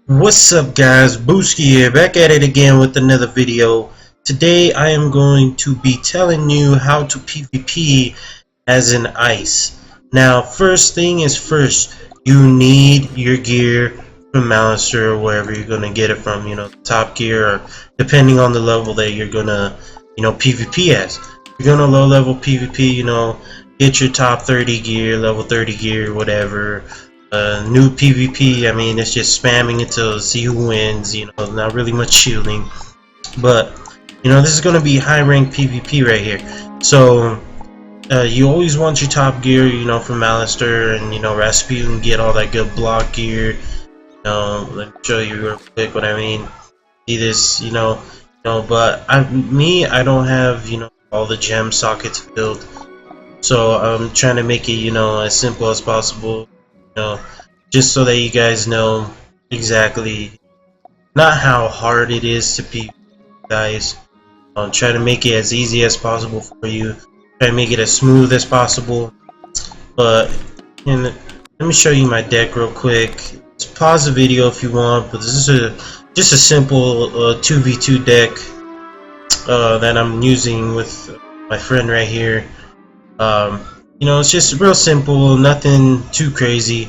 What's up guys, Booski here, back at it again with another video. Today I am going to be telling you how to PvP as an ice. Now first thing is first, you need your gear from Malister or wherever you're going to get it from, top gear or depending on the level that you're going to, PvP as. If you're going to low level PvP, get your top 30 gear, level 30 gear, whatever. New PvP, I mean, it's just spamming until see who wins, not really much shielding. But, this is going to be high rank PvP right here. So, you always want your top gear, from Malister and, Rasputin, you can get all that good block gear. Let me show you real quick what I mean. See this, but I don't have, all the gem sockets filled. So, I'm trying to make it, as simple as possible. Just so that you guys know exactly not how hard it is to be, guys. Try to make it as easy as possible for you. Try to make it as smooth as possible. But let me show you my deck real quick. Just pause the video if you want. But this is just a simple 2v2 deck that I'm using with my friend right here. It's just real simple, nothing too crazy.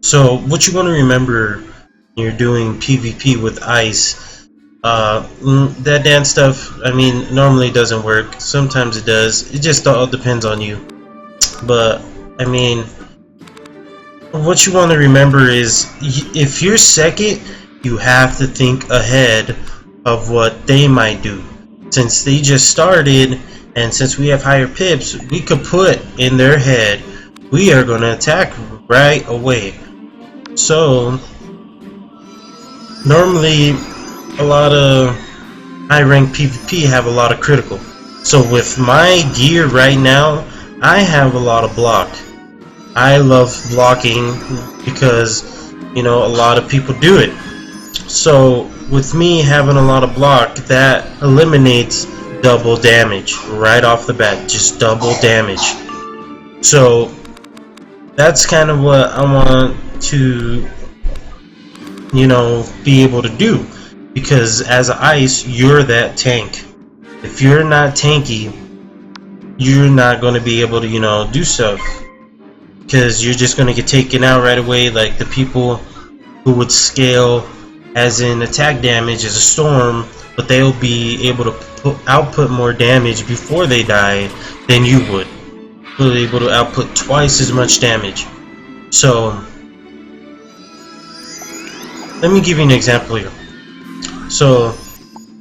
So what you want to remember when you're doing PvP with ice, that dance stuff, I mean, normally doesn't work. Sometimes it does. It just all depends on you. But I mean, what you want to remember is if you're second, you have to think ahead of what they might do. Since they just started, and since we have higher pips, we could put in their head, we are going to attack right away. So, normally, a lot of high rank PvP have a lot of critical. So with my gear right now, I have a lot of block. I love blocking because, a lot of people do it. So, with me having a lot of block, that eliminates double damage right off the bat, just double damage. So that's kind of what I want to be able to do, because as ice, you're that tank. If you're not tanky, you're not going to be able to do stuff, because you're just going to get taken out right away. Like the people who would scale as in attack damage as a storm, but they'll be able to output more damage before they die than you would. They'll be able to output twice as much damage. So, let me give you an example here. So,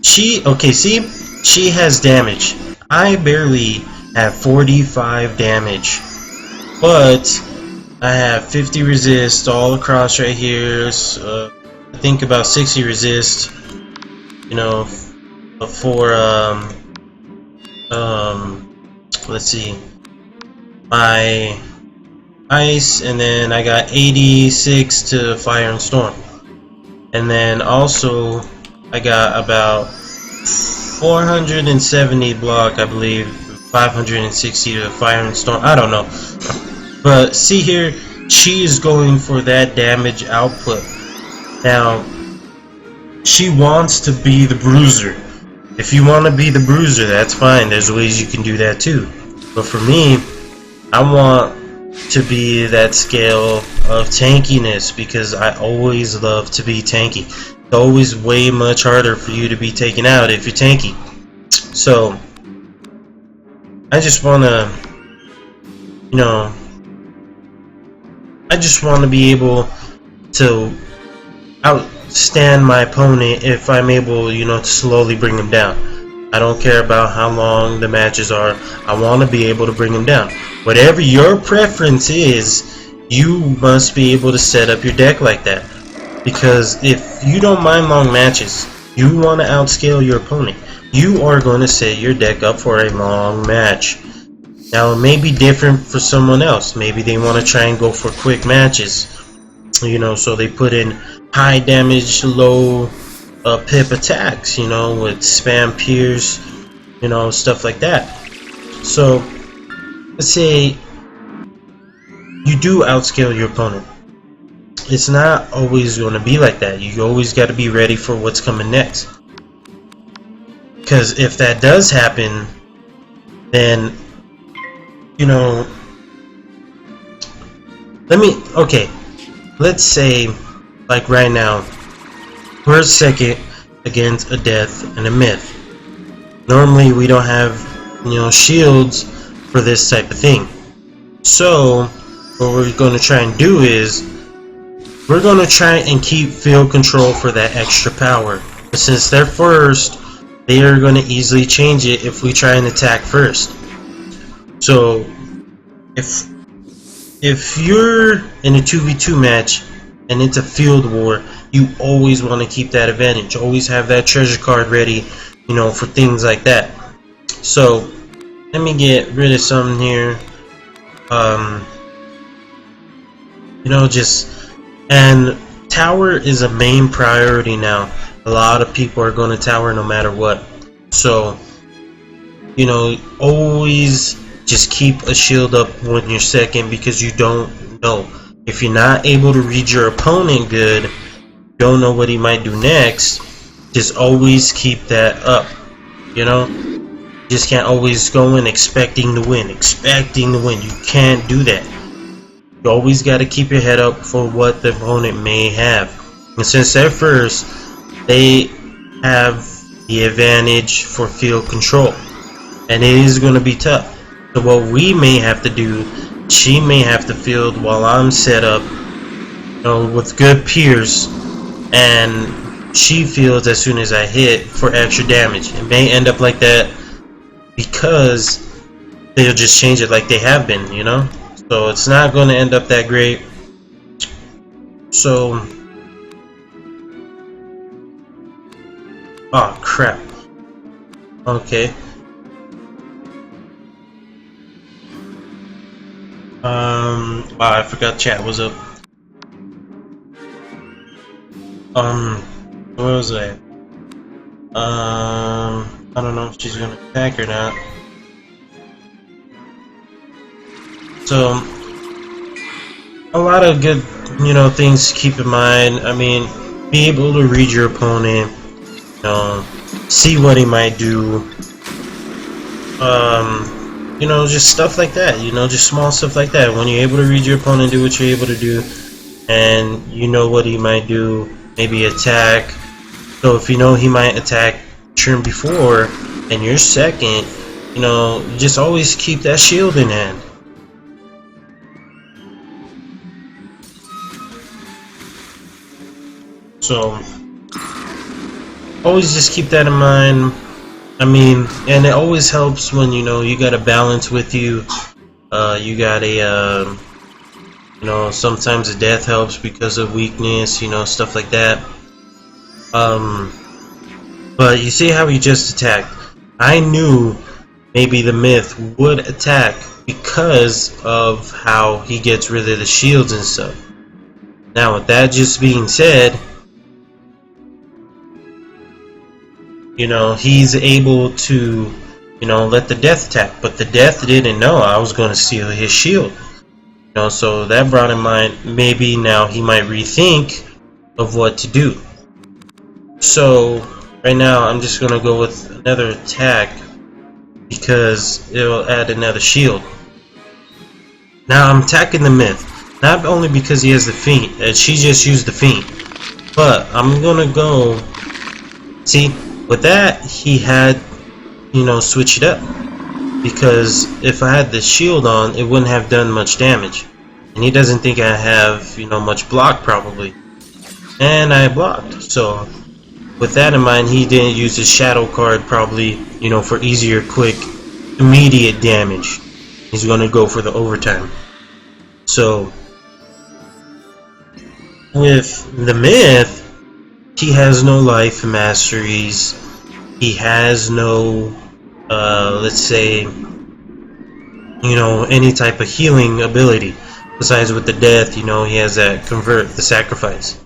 she has damage. I barely have 45 damage, but I have 50 resist all across right here. So, I think about 60 resist. For let's see, my ice, and then I got 86 to fire and storm, and then also I got about 470 block, I believe, 560 to fire and storm. I don't know, but see here, she is going for that damage output. Now she wants to be the bruiser. If you want to be the bruiser, that's fine. There's ways you can do that too. But for me, I want to be that scale of tankiness, because I always love to be tanky. It's always way much harder for you to be taken out if you're tanky. So, I just want to, I just want to be able to outstand my opponent if I'm able, to slowly bring him down. I don't care about how long the matches are. I want to be able to bring him down. Whatever your preference is, you must be able to set up your deck like that. Because if you don't mind long matches, you want to outscale your opponent, you are going to set your deck up for a long match. Now, it may be different for someone else. Maybe they want to try and go for quick matches, so they put in high damage, low pip attacks, with spam pierce, stuff like that. So, let's say you do outscale your opponent. it's not always going to be like that. You always got to be ready for what's coming next. Because if that does happen, then, you know, okay, let's say, like right now, we're second against a death and a myth. Normally we don't have, you know, shields for this type of thing. So what we're going to try and do is we're going to try and keep field control for that extra power. But since they're first, they are going to easily change it if we try and attack first. So if you're in a 2v2 match and it's a field war, you always want to keep that advantage. Always have that treasure card ready, you know, for things like that. So let me get rid of something here. You know, and tower is a main priority now. A lot of people are going to tower no matter what. So, you know, always just keep a shield up when you're second, because you don't know. If you're not able to read your opponent good, don't know what he might do next, just always keep that up. You know, just can't always go in expecting to win. You can't do that. You always got to keep your head up for what the opponent may have. And since they're first, they have the advantage for field control, and it is going to be tough. So what we may have to do, she may have to field while I'm set up, you know, with good peers, and she fields as soon as I hit for extra damage. It may end up like that because they'll just change it like they have been, you know. So it's not going to end up that great. So, oh crap. Okay. Wow, I forgot chat was up. Where was I? I don't know if she's gonna attack or not. So, a lot of good, you know, things to keep in mind. I mean, be able to read your opponent, you know, see what he might do. You know, just stuff like that, you know, just small stuff like that. When you're able to read your opponent, do what you're able to do, and you know what he might do, maybe attack. So if you know he might attack turn before, and you're second, you know, just always keep that shield in hand. So, always just keep that in mind. I mean, and it always helps when, you know, you got a balance with you. You got a, you know, sometimes a death helps because of weakness, you know, stuff like that. But you see how he just attacked. I knew maybe the myth would attack because of how he gets rid of the shields and stuff. Now, with that just being said, you know, he's able to, you know, let the death attack, but the death didn't know I was going to steal his shield. You know, so that brought in mind maybe now he might rethink of what to do. So right now I'm just going to go with another attack because it'll add another shield. Now I'm attacking the myth, not only because he has the feint, and she just used the feint, but I'm going to go, see, with that, he had, you know, switch it up, because if I had the shield on, it wouldn't have done much damage, and he doesn't think I have, you know, much block probably, and I blocked. So with that in mind, he didn't use his shadow card probably, you know, for easier, quick, immediate damage. He's going to go for the overtime. So with the myth, he has no life masteries. He has no, let's say, you know, any type of healing ability. Besides with the death, you know, he has that convert, the sacrifice.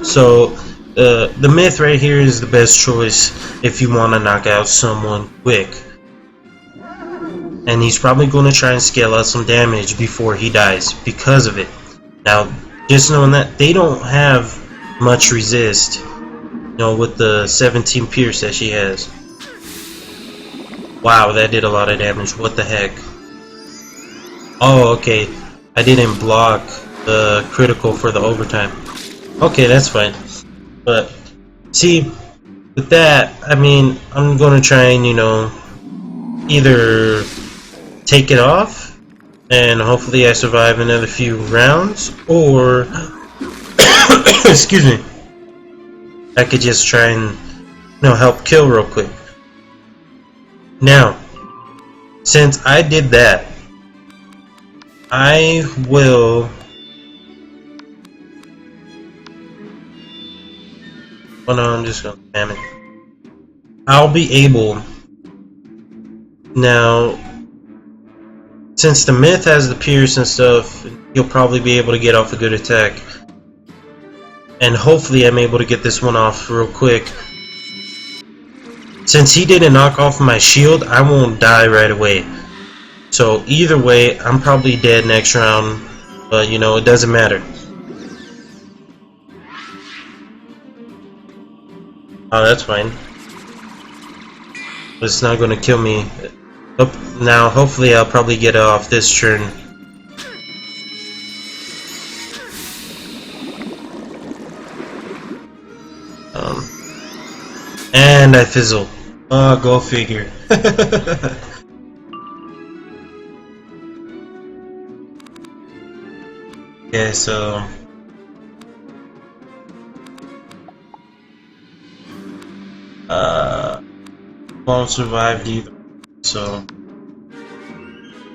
So, the myth right here is the best choice if you want to knock out someone quick. And he's probably going to try and scale out some damage before he dies because of it. Now, just knowing that they don't have much resist, you know, with the 17 pierce that she has. Wow, that did a lot of damage. What the heck? Oh, okay. I didn't block the critical for the overtime. Okay, that's fine. But see, with that, I mean, I'm gonna try and, you know, either take it off and hopefully I survive another few rounds, or excuse me, I could just try and, you know, help kill real quick. Now, since I did that, I will oh no, I'm just gonna damn it. I'll be able now, since the myth has the pierce and stuff, you'll probably be able to get off a good attack. And hopefully I'm able to get this one off real quick. Since he didn't knock off my shield, I won't die right away. So either way, I'm probably dead next round, but you know, it doesn't matter. Oh, that's fine. It's not gonna kill me. Now, hopefully I'll probably get off this turn. And I fizzle. Oh, go figure. Okay, so won't survive either. So,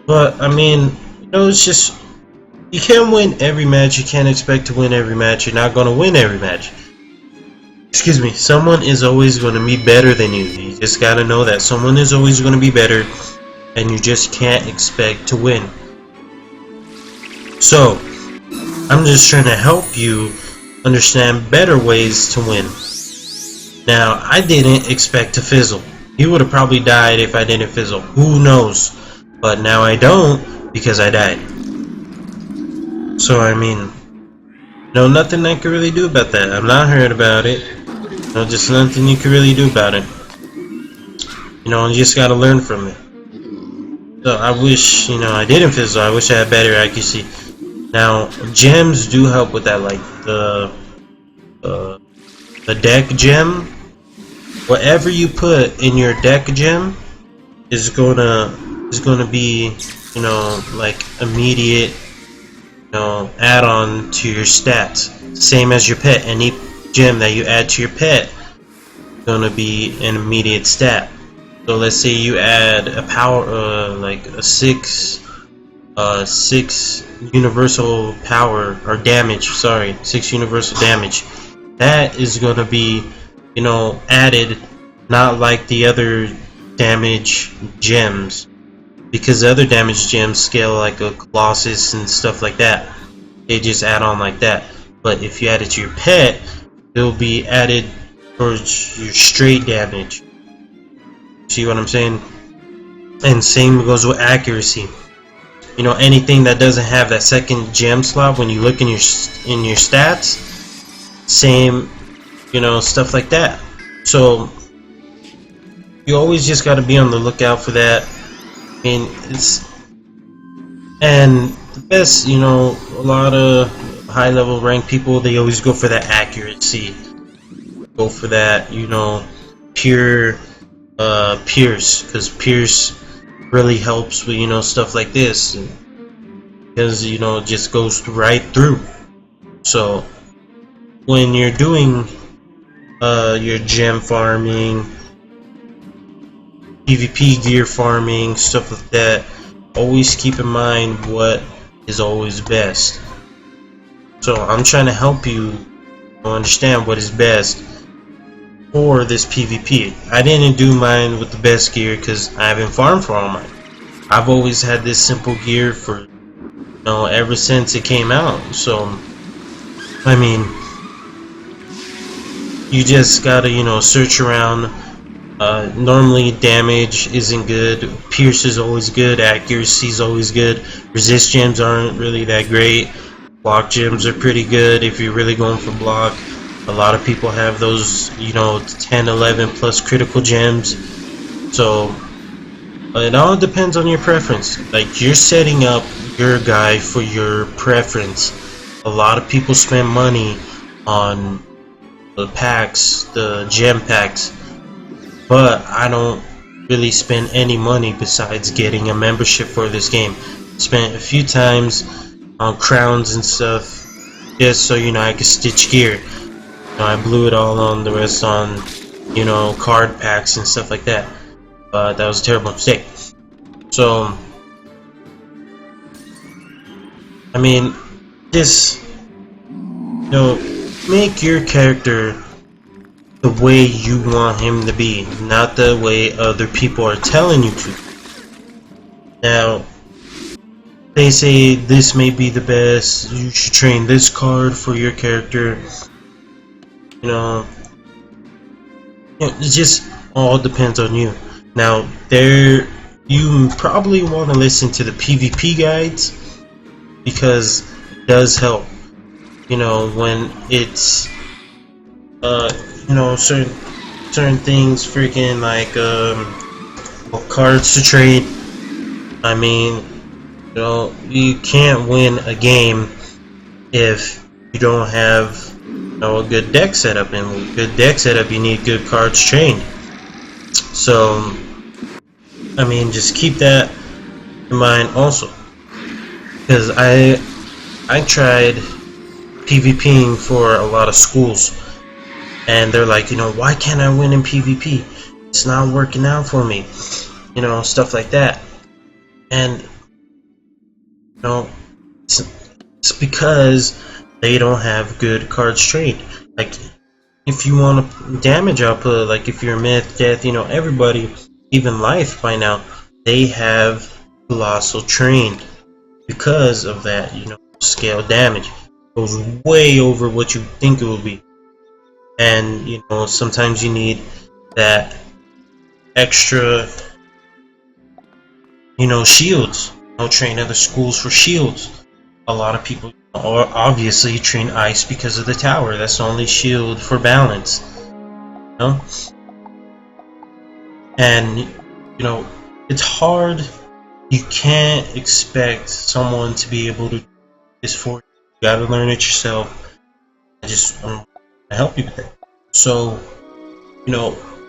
but I mean, you know, it's just, you can't win every match. You can't expect to win every match. You're not gonna win every match. Excuse me. Someone is always gonna be better than you. You just gotta know that someone is always gonna be better, and you just can't expect to win. So, I'm just trying to help you understand better ways to win. Now, I didn't expect to fizzle. He would have probably died if I didn't fizzle. Who knows? But now I don't, because I died. So, I mean, no, nothing I can really do about that. I'm not hurt about it. No, just nothing you can really do about it. You know, you just gotta learn from it. So, I wish, you know, I didn't fizzle. I wish I had better accuracy. Now, gems do help with that, like the deck gem. Whatever you put in your deck gem is gonna be, you know, like immediate, you know, add-on to your stats. Same as your pet. Any gem that you add to your pet is gonna be an immediate stat. So let's say you add a power, like a 6 universal power or damage. Sorry, 6 universal damage. That is gonna be, you know, added, not like the other damage gems, because the other damage gems scale like a Colossus and stuff like that. They just add on like that. But if you add it to your pet, it'll be added towards your straight damage. See what I'm saying? And same goes with accuracy. You know, anything that doesn't have that second gem slot, when you look in your stats, same, you know, stuff like that. So you always just got to be on the lookout for that. I mean, and the best, you know, a lot of high level ranked people, they always go for that accuracy, go for that, you know, pure pierce, because pierce really helps with, you know, stuff like this, because, you know, it just goes right through. So when you're doing your gem farming, PvP gear farming, stuff like that, always keep in mind what is always best. So I'm trying to help you understand what is best for this PvP. I didn't do mine with the best gear because I haven't farmed for all mine. I've always had this simple gear for, you know, ever since it came out. So I mean, you just gotta, you know, search around. Normally damage isn't good, pierce is always good, accuracy is always good, resist gems aren't really that great, Block gyms are pretty good if you're really going for block. A lot of people have those, 10, 11 plus critical gems. So it all depends on your preference. Like, you're setting up your guy for your preference. A lot of people spend money on the packs, the gem packs, but I don't really spend any money besides getting a membership for this game. Spent a few times on crowns and stuff just so I could stitch gear. I blew it all on the rest on card packs and stuff like that. That was a terrible mistake. So I mean, just make your character the way you want him to be, not the way other people are telling you to. Now, they say this may be the best, you should train this card for your character. It just all depends on you. Now, you probably want to listen to the PvP guides, because it does help. When it's certain things, freaking like cards to trade. I mean, you can't win a game if you don't have a good deck setup, and with good deck setup you need good cards trained. So I mean, just keep that in mind also, because I tried PvPing for a lot of schools, and they're like, why can't I win in PvP? It's not working out for me, stuff like that. And it's because they don't have good cards trained. Like, if you want a damage output, like if you're myth, death, everybody, even life by now, they have colossal trained. Because of that, scale damage goes way over what you think it will be. And sometimes you need that extra shields. Train other schools for shields. A lot of people obviously train ice because of the tower. That's the only shield for balance. And it's hard. You can't expect someone to be able to do this for you. You gotta learn it yourself. I want to help you with that. So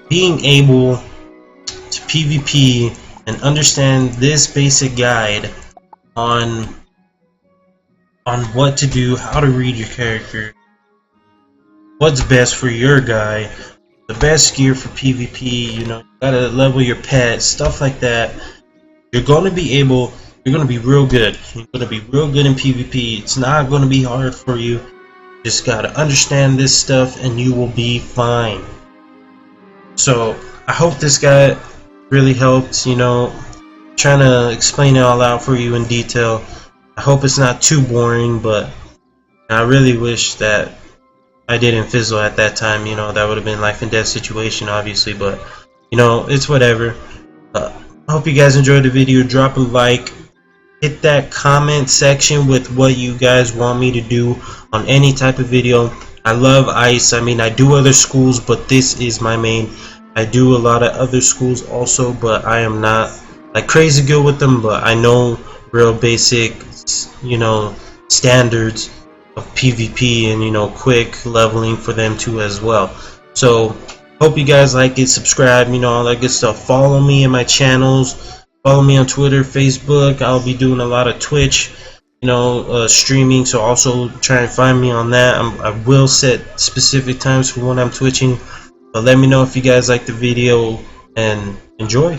being able to PvP and understand this basic guide on what to do, how to read your character, what's best for your guy, the best gear for PvP, you gotta level your pet, stuff like that. You're gonna be real good. You're gonna be real good in PvP. It's not gonna be hard for you. Just gotta understand this stuff and you will be fine. So I hope this guy really helped, trying to explain it all out for you in detail. I hope it's not too boring, but I really wish that I didn't fizzle at that time. That would have been life and death situation, obviously, but it's whatever. I hope you guys enjoyed the video. Drop a like, hit that comment section with what you guys want me to do on any type of video. I love ice. I mean, I do other schools, but this is my main. I do a lot of other schools also, but I am not like crazy good with them, but I know real basic standards of PvP and quick leveling for them too as well. So hope you guys like it. Subscribe, all that good stuff. Follow me in my channels. Follow me on Twitter, Facebook. I'll be doing a lot of Twitch, streaming. So also try and find me on that. I will set specific times for when I'm twitching. But let me know if you guys like the video and enjoy.